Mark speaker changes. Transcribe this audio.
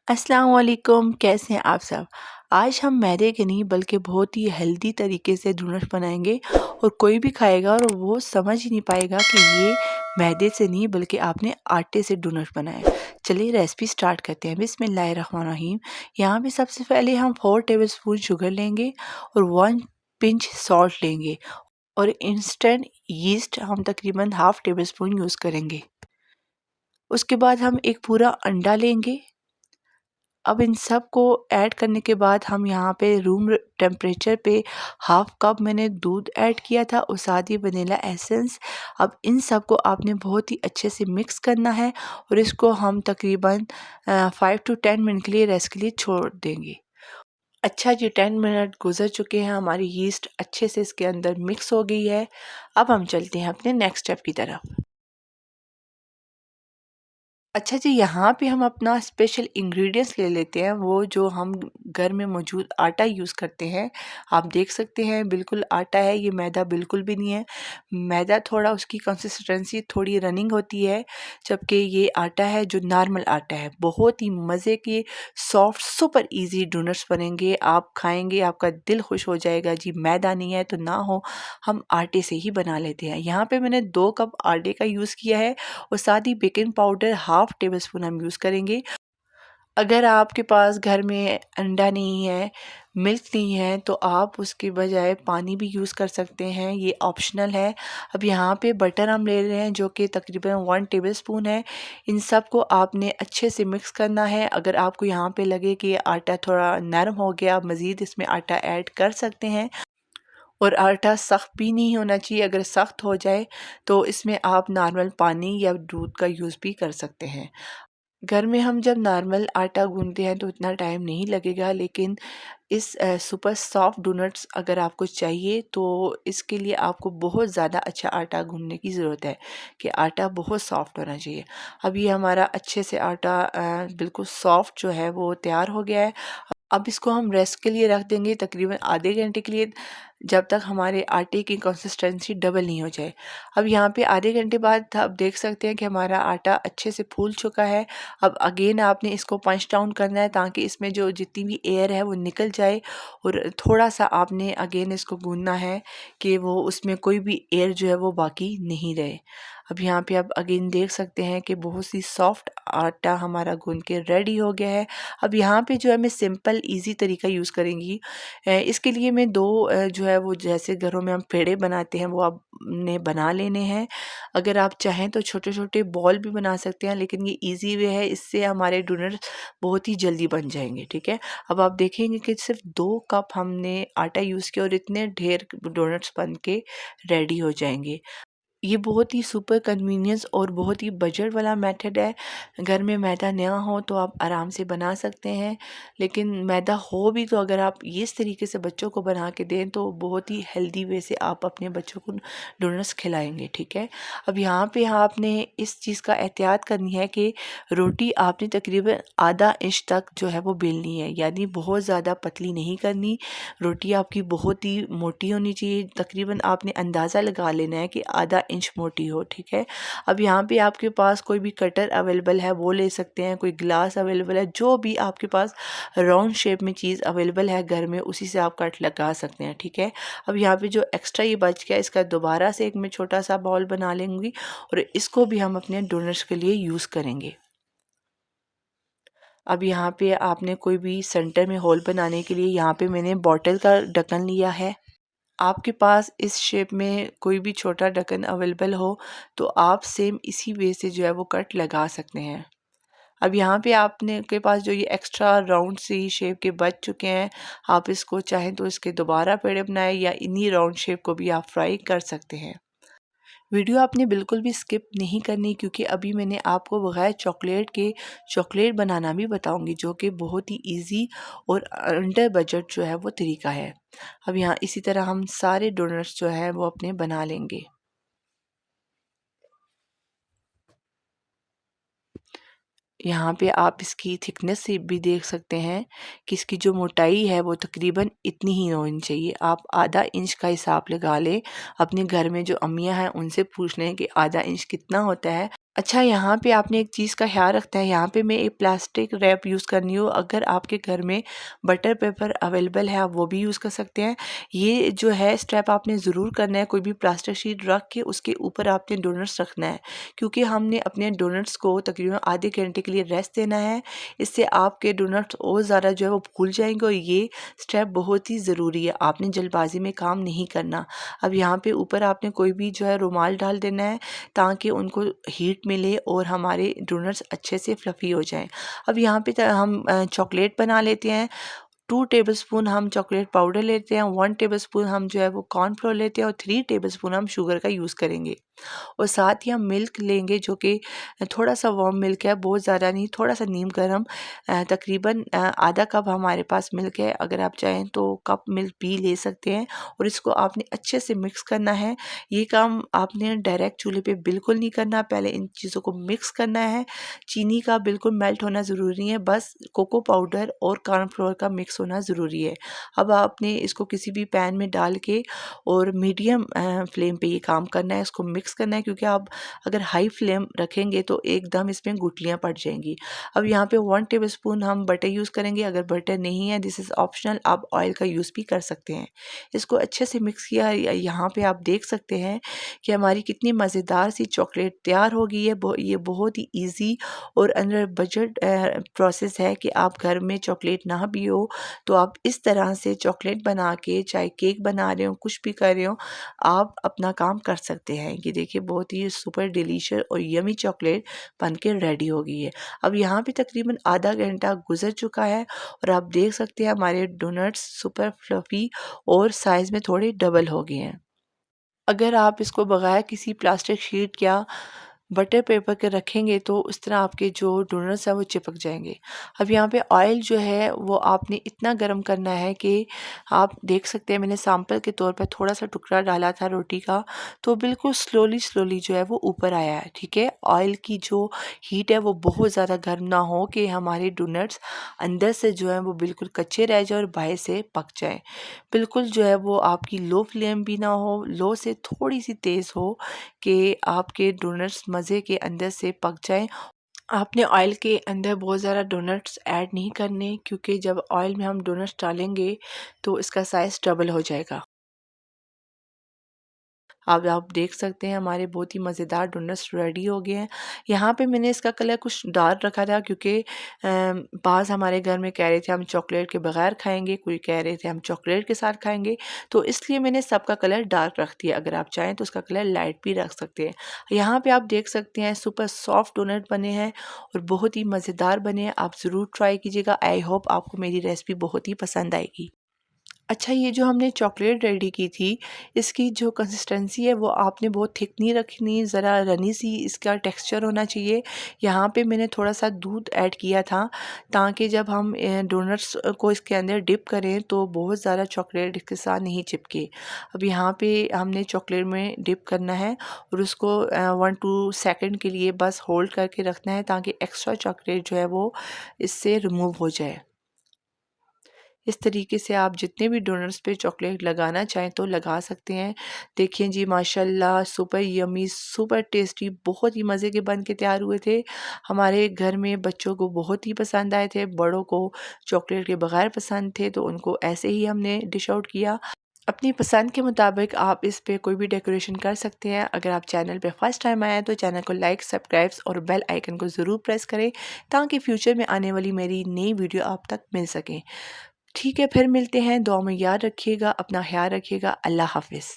Speaker 1: अस्सलाम वालेकुम, कैसे हैं आप सब। आज हम मैदे के नहीं बल्कि बहुत ही हेल्दी तरीके से डोनट बनाएंगे और कोई भी खाएगा और वो समझ ही नहीं पाएगा कि ये मैदे से नहीं बल्कि आपने आटे से डोनट बनाया। चलिए रेसिपी स्टार्ट करते हैं। बिस्मिल्लाहिर्रहमानिर्रहीम। यहाँ पे सबसे पहले हम 4 टेबलस्पून शुगर लेंगे और 1 पिंच सॉल्ट लेंगे और इंस्टेंट यीस्ट हम तकरीबन हाफ टेबल स्पून यूज़ करेंगे। उसके बाद हम एक पूरा अंडा लेंगे। अब इन सब को ऐड करने के बाद हम यहाँ पे रूम टेम्परेचर पे हाफ कप मैंने दूध ऐड किया था और साथ ही वनीला एसेंस। अब इन सब को आपने बहुत ही अच्छे से मिक्स करना है और इसको हम तकरीबन 5 to 10 मिनट के लिए रेस्ट के लिए छोड़ देंगे। अच्छा जी, 10 मिनट गुजर चुके हैं, हमारी यीस्ट अच्छे से इसके अंदर मिक्स हो गई है। अब हम चलते हैं अपने नेक्स्ट स्टेप की तरफ। अच्छा जी, यहाँ पे हम अपना स्पेशल इंग्रेडिएंट्स ले लेते हैं, वो जो हम घर में मौजूद आटा यूज़ करते हैं। आप देख सकते हैं बिल्कुल आटा है, ये मैदा बिल्कुल भी नहीं है। मैदा थोड़ा उसकी कंसिस्टेंसी थोड़ी रनिंग होती है, जबकि ये आटा है जो नॉर्मल आटा है। बहुत ही मज़े के सॉफ्ट सुपर ईज़ी डोनट्स बनेंगे, आप खाएँगे आपका दिल खुश हो जाएगा। जी मैदा नहीं है तो ना हो, हम आटे से ही बना लेते हैं। यहाँ पे मैंने 2 कप आटे का यूज़ किया है और साथ ही baking powder half tablespoon हम यूज़ करेंगे। अगर आपके पास घर में अंडा नहीं है, मिल्क नहीं है, तो आप उसके बजाय पानी भी यूज़ कर सकते हैं, ये ऑप्शनल है। अब यहाँ पे बटर हम ले रहे हैं जो कि तकरीबन 1 टेबल स्पून है। इन सब को आपने अच्छे से मिक्स करना है। अगर आपको यहाँ पे लगे कि आटा थोड़ा नरम हो गया, आप मज़ीद इसमें आटा ऐड कर सकते हैं। और आटा सख्त भी नहीं होना चाहिए, अगर सख्त हो जाए तो इसमें आप नॉर्मल पानी या दूध का यूज़ भी कर सकते हैं। घर में हम जब नॉर्मल आटा गूंथते हैं तो इतना टाइम नहीं लगेगा, लेकिन इस सुपर सॉफ्ट डोनट्स अगर आपको चाहिए तो इसके लिए आपको बहुत ज़्यादा अच्छा आटा गूंथने की ज़रूरत है कि आटा बहुत सॉफ्ट होना चाहिए। अब ये हमारा अच्छे से आटा बिल्कुल सॉफ्ट जो है वो तैयार हो गया है। अब इसको हम रेस्ट के लिए रख देंगे तकरीबन आधे घंटे के लिए, जब तक हमारे आटे की कंसिस्टेंसी डबल नहीं हो जाए। अब यहाँ पे आधे घंटे बाद आप देख सकते हैं कि हमारा आटा अच्छे से फूल चुका है। अब अगेन आपने इसको पंच डाउन करना है ताकि इसमें जो जितनी भी एयर है वो निकल जाए और थोड़ा सा आपने अगेन इसको गूंदना है कि वो उसमें कोई भी एयर जो है वो बाकी नहीं रहे। अब यहाँ पे आप अगेन देख सकते हैं कि बहुत सी सॉफ्ट आटा हमारा गूंद के रेडी हो गया है। अब यहाँ पे जो है मैं सिंपल इजी तरीका यूज़ करेंगी। इसके लिए मैं दो जो है वो जैसे घरों में हम पेड़े बनाते हैं वो आपने बना लेने हैं। अगर आप चाहें तो छोटे छोटे बॉल भी बना सकते हैं, लेकिन ये इजी वे है, इससे हमारे डोनट बहुत ही जल्दी बन जाएंगे। ठीक है, अब आप देखेंगे कि सिर्फ 2 कप हमने आटा यूज़ किया और इतने ढेर डोनट्स बन के रेडी हो जाएंगे। ये बहुत ही सुपर कन्वीनियंस और बहुत ही बजट वाला मेथड है। घर में मैदा ना हो तो आप आराम से बना सकते हैं, लेकिन मैदा हो भी तो अगर आप इस तरीके से बच्चों को बना के दें तो बहुत ही हेल्दी वे से आप अपने बच्चों को डोनट्स खिलाएंगे। ठीक है, अब यहाँ पे आपने इस चीज़ का एहतियात करनी है कि रोटी आपने तकरीबन आधा इंच तक जो है वो बेलनी है, यानी बहुत ज़्यादा पतली नहीं करनी। रोटी आपकी बहुत ही मोटी होनी चाहिए, तकरीबन आपने अंदाज़ा लगा लेना है कि आधा इंच मोटी हो। ठीक है, अब यहाँ पे आपके पास कोई भी कटर अवेलेबल है वो ले सकते हैं, कोई ग्लास अवेलेबल है, जो भी आपके पास राउंड शेप में चीज़ अवेलेबल है घर में उसी से आप कट लगा सकते हैं। ठीक है, अब यहाँ पे जो एक्स्ट्रा ये बच गया इसका दोबारा से एक मैं छोटा सा बाउल बना लेंगी और इसको भी हम अपने डोनट्स के लिए यूज़ करेंगे। अब यहाँ पे आपने कोई भी सेंटर में होल बनाने के लिए यहाँ पे मैंने बॉटल का ढक्कन लिया है। आपके पास इस शेप में कोई भी छोटा ढक्कन अवेलेबल हो तो आप सेम इसी वे से जो है वो कट लगा सकते हैं। अब यहाँ पे आपने के पास जो ये एक्स्ट्रा राउंड सी शेप के बच चुके हैं, आप इसको चाहें तो इसके दोबारा पेड़े बनाएं या इन्हीं राउंड शेप को भी आप फ्राई कर सकते हैं। वीडियो आपने बिल्कुल भी स्किप नहीं करनी, क्योंकि अभी मैंने आपको बगैर चॉकलेट के चॉकलेट बनाना भी बताऊंगी, जो कि बहुत ही इजी और अंडर बजट जो है वो तरीका है। अब यहाँ इसी तरह हम सारे डोनट्स जो है वो अपने बना लेंगे। यहाँ पे आप इसकी थिकनेस से भी देख सकते हैं कि इसकी जो मोटाई है वो तकरीबन इतनी ही होनी चाहिए। आप आधा इंच का हिसाब लगा लें, अपने घर में जो अम्मियाँ हैं उनसे पूछ लें कि आधा इंच कितना होता है। अच्छा, यहाँ पे आपने एक चीज़ का ख़्याल रखना है, यहाँ पे मैं एक प्लास्टिक रैप यूज़ करनी हूँ। अगर आपके घर में बटर पेपर अवेलेबल है, आप वो भी यूज़ कर सकते हैं। ये जो है स्टेप आपने ज़रूर करना है, कोई भी प्लास्टिक शीट रख के उसके ऊपर आपने डोनट्स रखना है, क्योंकि हमने अपने डोनट्स को तकरीबन आधे घंटे के लिए रेस्ट देना है। इससे आपके डोनट्स और ज़्यादा जो है वो फूल जाएँगे और ये स्टेप बहुत ही ज़रूरी है, आपने जल्दबाज़ी में काम नहीं करना। अब यहाँ पे ऊपर आपने कोई भी जो है रुमाल डाल देना है, ताकि उनको हीट मिले और हमारे डोनट्स अच्छे से फ्लफ़ी हो जाएँ। अब यहाँ पे हम चॉकलेट बना लेते हैं। 2 टेबलस्पून हम चॉकलेट पाउडर लेते हैं, 1 टेबलस्पून हम जो है वो कॉर्नफ्लोर लेते हैं और 3 टेबलस्पून हम शुगर का यूज़ करेंगे। और साथ ही हम मिल्क लेंगे, जो कि थोड़ा-सा वार्म मिल्क है, बहुत ज़्यादा नहीं, थोड़ा-सा नीम गर्म। तकरीबन आधा कप हमारे पास मिल्क है, अगर आप चाहें तो कप मिल्क भी ले सकते हैं और इसको आपने अच्छे से मिक्स करना है। ये काम आपने डायरेक्ट चूल्हे पे बिल्कुल नहीं करना, पहले इन चीज़ों को मिक्स करना है। चीनी का बिल्कुल मेल्ट होना ज़रूरी नहीं है, बस कोको पाउडर और कॉर्नफ्लोर का मिक्स होना ज़रूरी है। अब आपने इसको किसी भी पैन में डाल के और मीडियम फ्लेम पे ये काम करना है, इसको मिक्स करना है, क्योंकि आप अगर हाई फ्लेम रखेंगे तो एकदम इसमें गुठलियाँ पड़ जाएँगी। अब यहाँ पे 1 टेबलस्पून हम बटर यूज़ करेंगे, अगर बटर नहीं है दिस इज़ ऑप्शनल, आप ऑयल का यूज़ भी कर सकते हैं। इसको अच्छे से मिक्स किया, यहाँ पे आप देख सकते हैं कि हमारी कितनी मज़ेदार सी चॉकलेट तैयार हो गई है। ये बहुत ही ईज़ी और अंडर बजट प्रोसेस है कि आप घर में चॉकलेट ना भी हो तो आप इस तरह से चॉकलेट बना के, चाहे केक बना रहे हो, कुछ भी कर रहे हो, आप अपना काम कर सकते हैं। ये देखिए बहुत ही सुपर डिलीशियस और यमी चॉकलेट बन के रेडी हो गई है। अब यहाँ पे तकरीबन आधा घंटा गुजर चुका है और आप देख सकते हैं हमारे डोनट्स सुपर फ्लफी और साइज़ में थोड़े डबल हो गए हैं। अगर आप इसको बगैर किसी प्लास्टिक शीट या बटर पेपर के रखेंगे तो उस तरह आपके जो डोनट्स हैं वो चिपक जाएंगे। अब यहाँ पे ऑयल जो है वो आपने इतना गर्म करना है कि आप देख सकते हैं, मैंने सैंपल के तौर पर थोड़ा सा टुकड़ा डाला था रोटी का, तो बिल्कुल स्लोली स्लोली जो है वो ऊपर आया है। ठीक है, ऑयल की जो हीट है वो बहुत ज़्यादा गर्म ना हो कि हमारे डोनट्स अंदर से जो है वो बिल्कुल कच्चे रह जाए और बाहर से पक जाए। बिल्कुल जो है वो आपकी लो फ्लेम भी ना हो, लो से थोड़ी सी तेज़ हो कि आपके डोनट्स मज़े के अंदर से पक जाएँ। आपने ऑयल के अंदर बहुत ज़्यादा डोनट्स ऐड नहीं करने, क्योंकि जब ऑयल में हम डोनट्स डालेंगे तो इसका साइज़ डबल हो जाएगा। अब आप देख सकते हैं हमारे बहुत ही मज़ेदार डोनट्स रेडी हो गए हैं। यहाँ पे मैंने इसका कलर कुछ डार्क रखा था, क्योंकि बाज़ हमारे घर में कह रहे थे हम चॉकलेट के बगैर खाएँगे, कोई कह रहे थे हम चॉकलेट के साथ खाएँगे, तो इसलिए मैंने सबका कलर डार्क रख दिया। अगर आप चाहें तो उसका कलर लाइट भी रख सकते हैं। यहाँ पे आप देख सकते हैं सुपर सॉफ्ट डोनट बने हैं और बहुत ही मज़ेदार बने हैं। आप ज़रूर ट्राई कीजिएगा। आई होप आपको मेरी रेसिपी बहुत ही पसंद आएगी। अच्छा, ये जो हमने चॉकलेट रेडी की थी, इसकी जो कंसिस्टेंसी है वो आपने बहुत थिक नहीं रखनी, ज़रा रनी सी इसका टेक्सचर होना चाहिए। यहाँ पे मैंने थोड़ा-सा दूध ऐड किया था, ताकि जब हम डोनट्स को इसके अंदर डिप करें तो बहुत ज़्यादा चॉकलेट इसके साथ नहीं चिपके। अब यहाँ पे हमने चॉकलेट में डिप करना है और उसको 1-2 सेकंड के लिए बस होल्ड करके रखना है, ताकि एक्स्ट्रा चॉकलेट जो है वो इससे रिमूव हो जाए। इस तरीके से आप जितने भी डोनट्स पे चॉकलेट लगाना चाहें तो लगा सकते हैं। देखिए जी माशाल्लाह सुपर यम्मी, सुपर टेस्टी, बहुत ही मज़े के बन के तैयार हुए थे। हमारे घर में बच्चों को बहुत ही पसंद आए थे, बड़ों को चॉकलेट के बगैर पसंद थे, तो उनको ऐसे ही हमने डिश आउट किया। अपनी पसंद के मुताबिक आप इस पे कोई भी डेकोरेशन कर सकते हैं। अगर आप चैनल पे फर्स्ट टाइम आए हैं तो चैनल को लाइक, सब्सक्राइब और बेल आइकन को ज़रूर प्रेस करें, ताकि फ्यूचर में आने वाली मेरी नई वीडियो आप तक मिल सकें। ठीक है, फिर मिलते हैं। दुआ में याद रखिएगा, अपना ख़्याल रखिएगा। अल्लाह हाफ़िज़।